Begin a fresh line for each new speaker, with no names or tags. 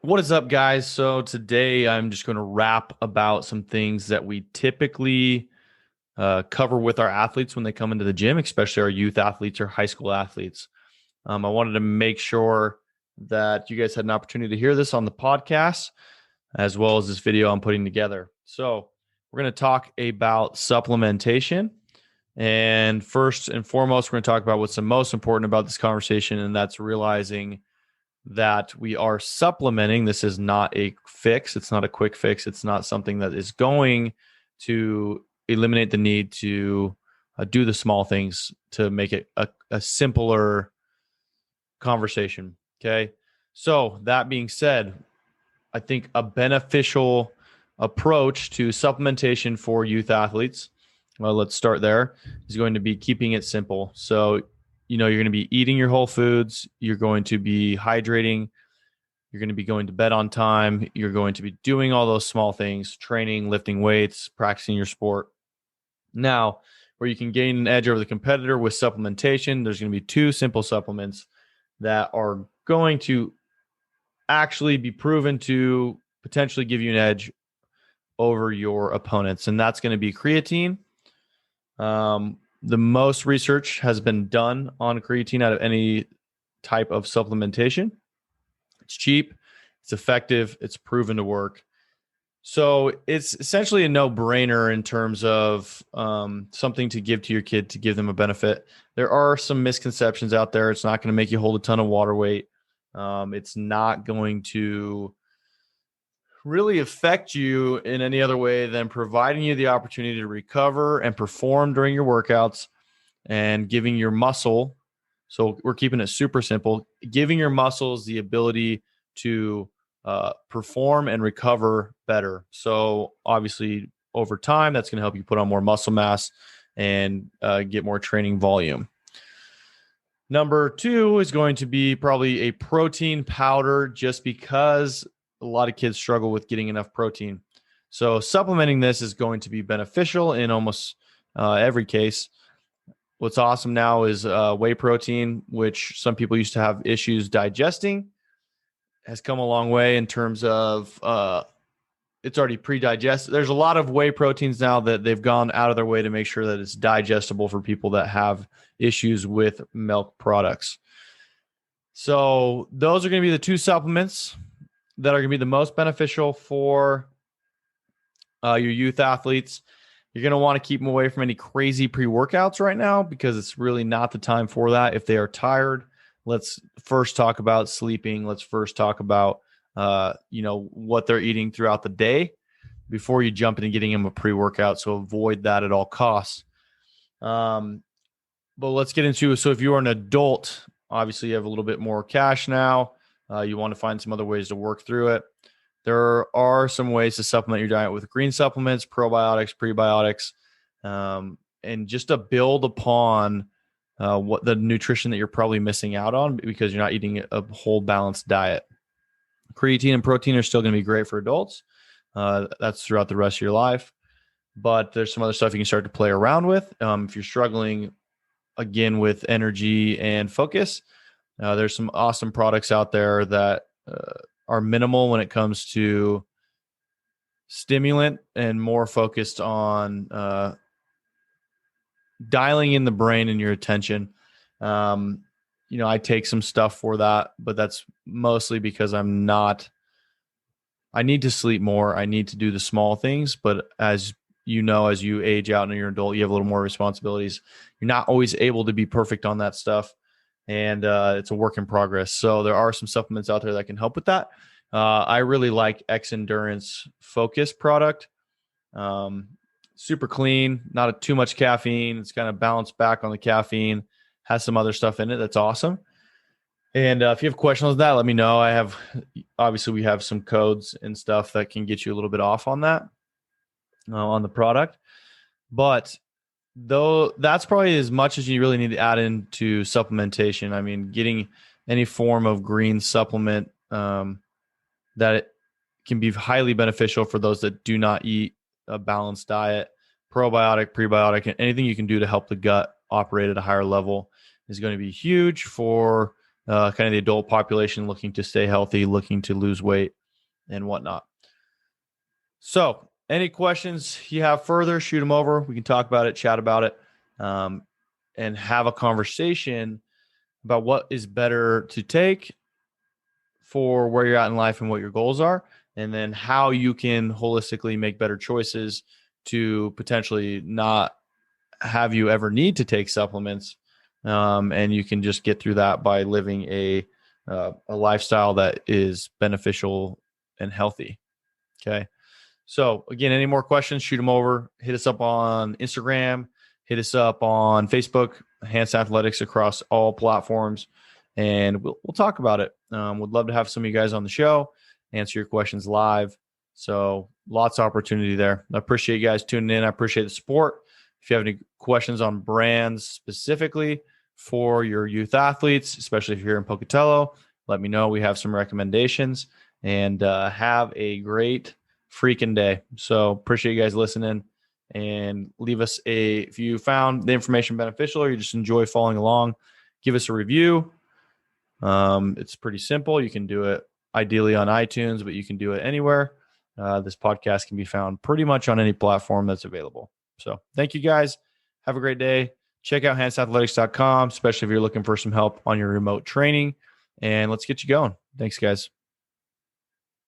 What is up, guys? So today I'm just going to rap about some things that we typically cover with our athletes when they come into the gym, especially our youth athletes or high school athletes. I wanted to make sure that you guys had an opportunity to hear this on the podcast, as well as this video I'm putting together. So we're going to talk about supplementation. And first and foremost, we're going to talk about what's the most important about this conversation, and that's realizing that we are supplementing. This is not a fix. It's not a quick fix. It's not something that is going to eliminate the need to do the small things to make it a simpler conversation. Okay. So, that being said, I think a beneficial approach to supplementation for youth athletes, well, let's start there, is going to be keeping it simple. So, you're going to be eating your whole foods, you're going to be hydrating, you're going to be going to bed on time, you're going to be doing all those small things, training, lifting weights, practicing your sport. Now, where you can gain an edge over the competitor with supplementation, there's going to be two simple supplements that are going to actually be proven to potentially give you an edge over your opponents, and that's going to be creatine. The most research has been done on creatine out of any type of supplementation. It's cheap, it's effective, it's proven to work. So it's essentially a no-brainer in terms of something to give to your kid to give them a benefit. There are some misconceptions out there. It's not going to make you hold a ton of water weight. It's not going to really affect you in any other way than providing you the opportunity to recover and perform during your workouts and giving your muscle. So we're keeping it super simple, giving your muscles the ability to perform and recover better. So obviously over time, that's going to help you put on more muscle mass and get more training volume. Number two is going to be probably a protein powder, just because a lot of kids struggle with getting enough protein. So supplementing this is going to be beneficial in almost every case. What's awesome now is whey protein, which some people used to have issues digesting, has come a long way in terms of it's already pre-digested. There's a lot of whey proteins now that they've gone out of their way to make sure that it's digestible for people that have issues with milk products. So those are going to be the two supplements that are going to be the most beneficial for your youth athletes. You're going to want to keep them away from any crazy pre-workouts right now, because it's really not the time for that. If they are tired, let's first talk about sleeping. Let's first talk about what they're eating throughout the day before you jump into getting them a pre-workout. So avoid that at all costs. But let's get into, so if you are an adult, obviously you have a little bit more cash now. You want to find some other ways to work through it. There are some ways to supplement your diet with green supplements, probiotics, prebiotics, and just to build upon what the nutrition that you're probably missing out on because you're not eating a whole balanced diet. Creatine and protein are still going to be great for adults. That's throughout the rest of your life. But there's some other stuff you can start to play around with. If you're struggling, again, with energy and focus, there's some awesome products out there that are minimal when it comes to stimulant and more focused on dialing in the brain and your attention. I take some stuff for that, but that's mostly because I need to sleep more. I need to do the small things, but as you age out and you're an adult, you have a little more responsibilities. You're not always able to be perfect on that stuff. And it's a work in progress. So there are some supplements out there that can help with that. I really like X Endurance Focus product. Super clean, not too much caffeine. It's kind of balanced back on the caffeine, has some other stuff in it that's awesome. And if you have questions on that, let me know. Obviously we have some codes and stuff that can get you a little bit off on that, on the product. But though that's probably as much as you really need to add into supplementation. I mean, getting any form of green supplement that it can be highly beneficial for those that do not eat a balanced diet. Probiotic, prebiotic, and anything you can do to help the gut operate at a higher level is going to be huge for kind of the adult population looking to stay healthy, looking to lose weight and whatnot. So any questions you have further, shoot them over. We can talk about it, chat about it, and have a conversation about what is better to take for where you're at in life and what your goals are, and then how you can holistically make better choices to potentially not have you ever need to take supplements. And you can just get through that by living a lifestyle that is beneficial and healthy. Okay. So again, any more questions, shoot them over. Hit us up on Instagram. Hit us up on Facebook, Enhanced Athletics across all platforms. And we'll talk about it. Would love to have some of you guys on the show, answer your questions live. So lots of opportunity there. I appreciate you guys tuning in. I appreciate the support. If you have any questions on brands specifically for your youth athletes, especially if you're in Pocatello, let me know. We have some recommendations, and have a great freaking day. So appreciate you guys listening, and leave us if you found the information beneficial or you just enjoy following along, give us a review. It's pretty simple. You can do it ideally on iTunes, but you can do it anywhere. This podcast can be found pretty much on any platform that's available. So thank you guys. Have a great day. Check out enhancedathletics.com, especially if you're looking for some help on your remote training, and let's get you going. Thanks, guys.